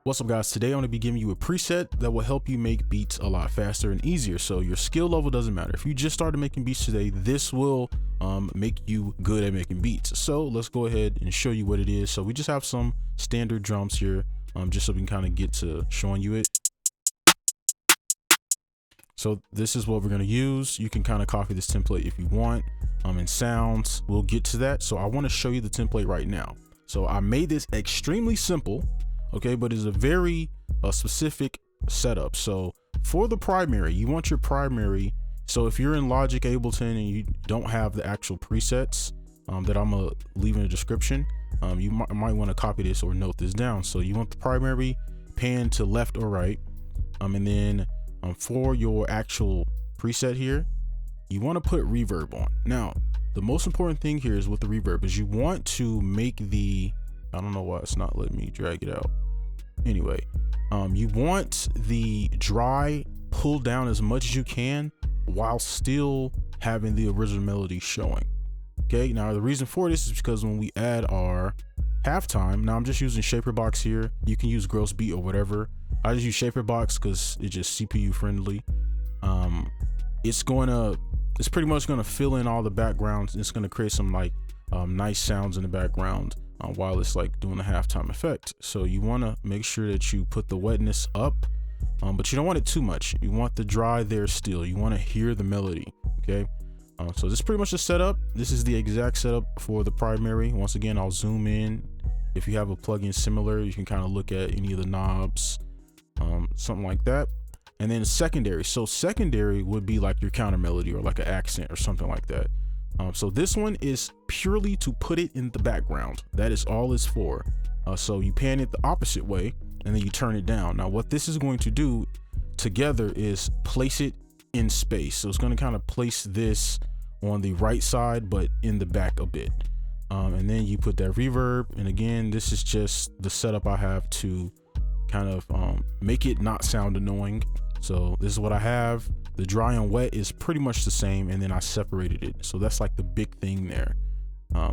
What's up guys, today I'm going to be giving you a preset that will help you make beats a lot faster and easier. So your skill level doesn't matter. If you just started making beats today, this will make you good at making beats. So let's go ahead and show you what it is. So we just have some standard drums here, just so we can kind of get to showing you it. So this is what we're going to use. You can kind of copy this template if you want. In sounds, we'll get to that. So I want to show you the template right now. So I made this extremely simple, okay, but it's a very specific setup. So for the primary, you want your primary. So if you're in Logic, Ableton, and you don't have the actual presets that I'm gonna leave in the description, you might want to copy this or note this down. So you want the primary pan to left or right, and then for your actual preset here, you want to put reverb on. Now, the most important thing here is with the reverb is you want to make the, I don't know why it's not letting me drag it out. Anyway, you want the dry pulled down as much as you can while still having the original melody showing. Okay, now the reason for this is because when we add our halftime, now I'm just using 𝗨𝗚𝗣𝗘𝗥𝗘𝗏 here. You can use gross beat or whatever. I just use 𝗨𝗚𝗣𝗘𝗥𝗘𝗏 because it's just CPU friendly. It's pretty much going to fill in all the backgrounds. It's going to create some like nice sounds in the background while it's like doing the halftime effect. So you want to make sure that you put the wetness up, but you don't want it too much. You want the dry there still. You want to hear the melody. Okay, so this is pretty much the setup. This is the exact setup for the primary. Once again, I'll zoom in. If you have a plugin similar, you can kind of look at any of the knobs, something like that. And then secondary. So secondary would be like your counter melody or like an accent or something like that. So this one is purely to put it in the background. That is all it's for. So you pan it the opposite way and then you turn it down. Now what this is going to do together is place it in space. So it's going to kind of place this on the right side, but in the back a bit. And then you put that reverb. And again, this is just the setup I have to kind of make it not sound annoying. So this is what I have. The dry and wet is pretty much the same, and then I separated it. So that's like the big thing there.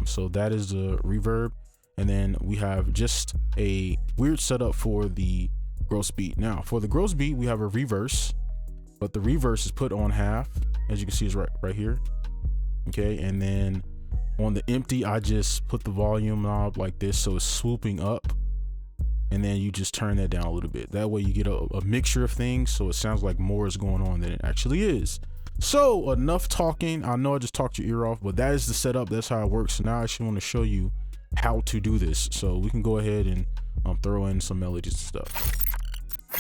So that is the reverb. And then we have just a weird setup for the gross beat. Now for the gross beat, we have a reverse, but the reverse is put on half, as you can see is right here. Okay, and then on the empty, I just put the volume knob like this, so it's swooping up. And then you just turn that down a little bit. That way you get a mixture of things, so it sounds like more is going on than it actually is. So enough talking. I know I just talked your ear off, but that is the setup. That's how it works. So now I actually want to show you how to do this. So we can go ahead and throw in some melodies and stuff.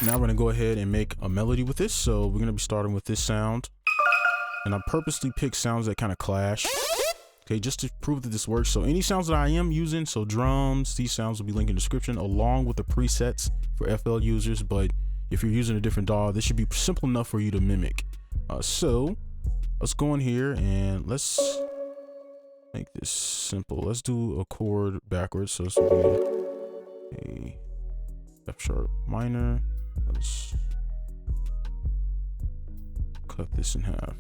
Now we're going to go ahead and make a melody with this. So we're going to be starting with this sound. And I purposely picked sounds that kind of clash. Okay, just to prove that this works. So any sounds that I am using, so drums, these sounds will be linked in the description along with the presets for FL users. But if you're using a different DAW, this should be simple enough for you to mimic. So let's go in here and let's make this simple. Let's do a chord backwards. So this will be a F sharp minor. Let's cut this in half.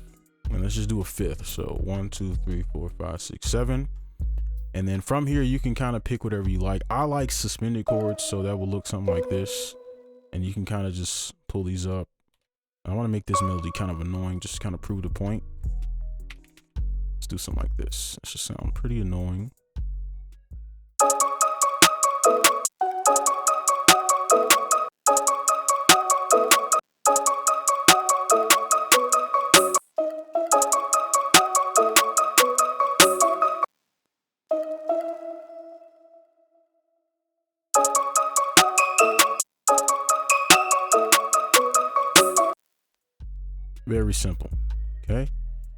And let's just do a fifth. So 1, 2, 3, 4, 5, 6, 7. And then from here, you can kind of pick whatever you like. I like suspended chords, so that will look something like this. And you can kind of just pull these up. I want to make this melody kind of annoying, just to kind of prove the point. Let's do something like this. It should sound pretty annoying. Very simple. Okay,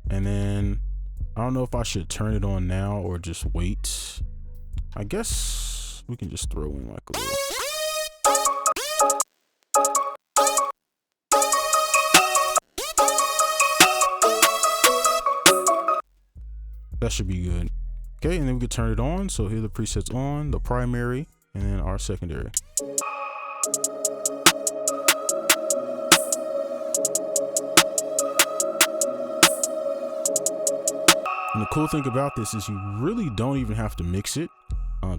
and then I don't know if I should turn it on now or just wait. I guess we can just throw in like a little. That should be good. Okay, and then we can turn it on. So here the presets on, the primary, and then our secondary. And the cool thing about this is you really don't even have to mix it.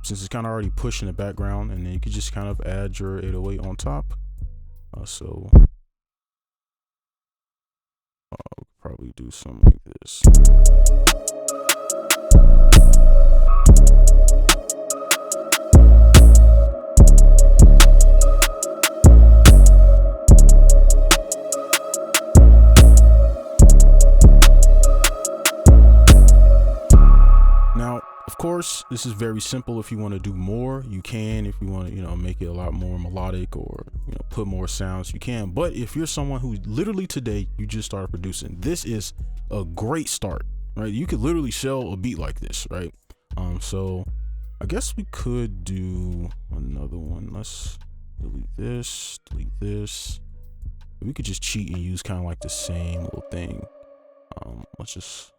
since it's kind of already pushing the background, and then you can just kind of add your 808 on top. So I'll probably do something like this. Now, of course, this is very simple. If you want to do more, you can. If you want to, make it a lot more melodic, or, put more sounds, you can. But if you're someone who literally today, you just started producing, this is a great start, right? You could literally sell a beat like this, right? So I guess we could do another one. Let's delete this, We could just cheat and use kind of like the same little thing. Let's just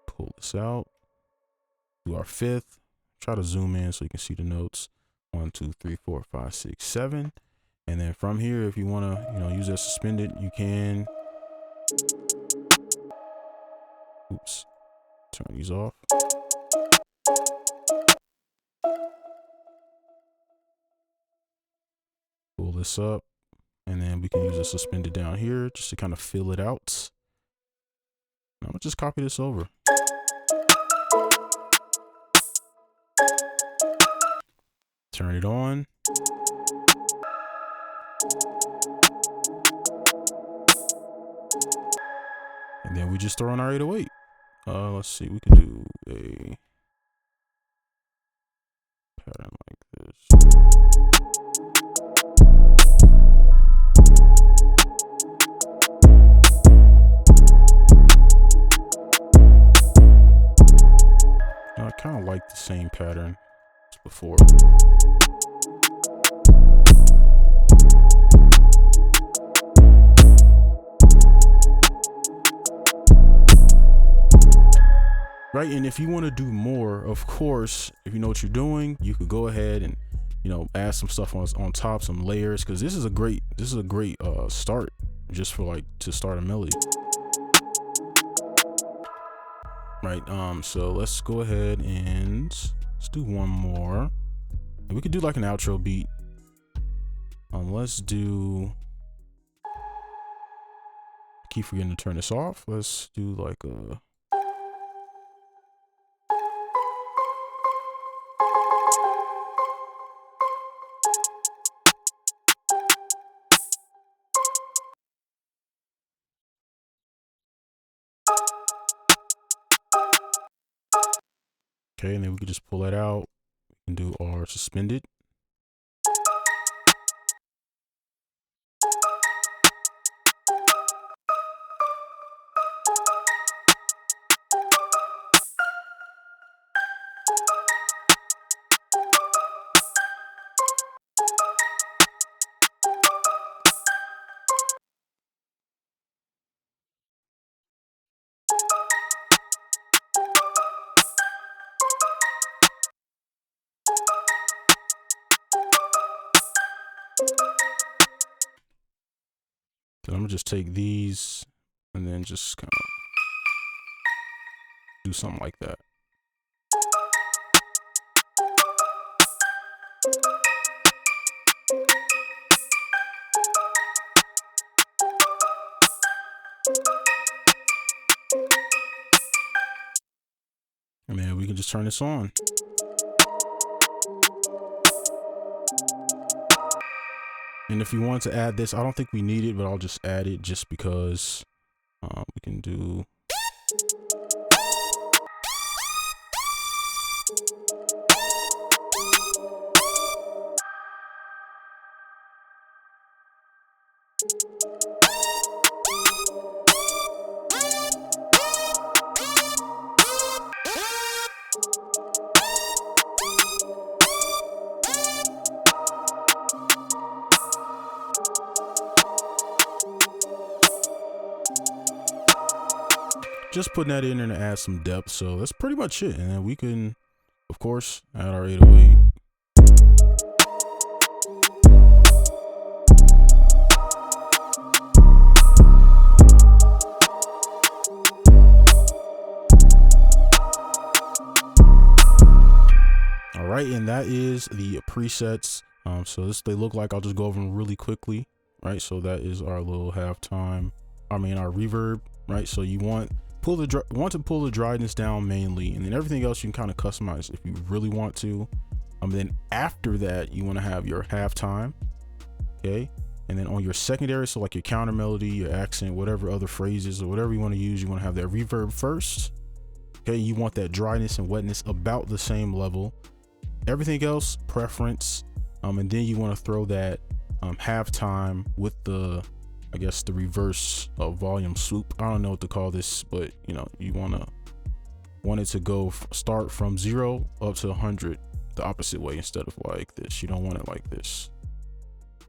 pull this out, do our 5th, try to zoom in so you can see the notes. 1, 2, 3, 4, 5, 6, 7. And then from here, if you want to, use that suspended, you can. Oops, turn these off. Pull this up, and then we can use a suspended down here just to kind of fill it out. I'm gonna just copy this over. Turn it on. And then we just throw in our 808. Let's see, we could do a pattern like this. I kind of like the same pattern as before. Right, and if you want to do more, of course, if you know what you're doing, you could go ahead and add some stuff on top, some layers, because this is a great start just for to start a melody. Right, so let's go ahead and let's do one more. And we could do like an outro beat. Let's do, I keep forgetting to turn this off. Let's do like a, okay, and then we can just pull that out and do our suspended. Then I'm gonna just take these and then just kind of do something like that. And then we can just turn this on. And if you want to add this, I don't think we need it, but I'll just add it just because we can do. Just putting that in there to add some depth. So that's pretty much it. And then we can, of course, add our 808. right, and that is the presets. So this they look like. I'll just go over them really quickly, right? So that is our little halftime, our reverb, right? So you want to pull the dryness down mainly, and then everything else you can kind of customize if you really want to. Then after that, you want to have your halftime, okay? And then on your secondary, so like your counter melody, your accent, whatever other phrases or whatever you want to use, you want to have that reverb first, okay? You want that dryness and wetness about the same level. Everything else, preference, and then you want to throw that halftime with the, I guess, the reverse volume swoop. I don't know what to call this, but you know, you want it to go start from 0 up to 100 the opposite way instead of like this. You don't want it like this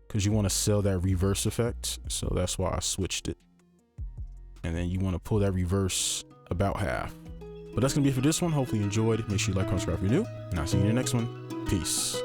because you want to sell that reverse effect. So that's why I switched it. And then you want to pull that reverse about half. But that's gonna be it for this one. Hopefully you enjoyed. Make sure you like, comment, subscribe if you're new, and I'll see you in the next one. Peace.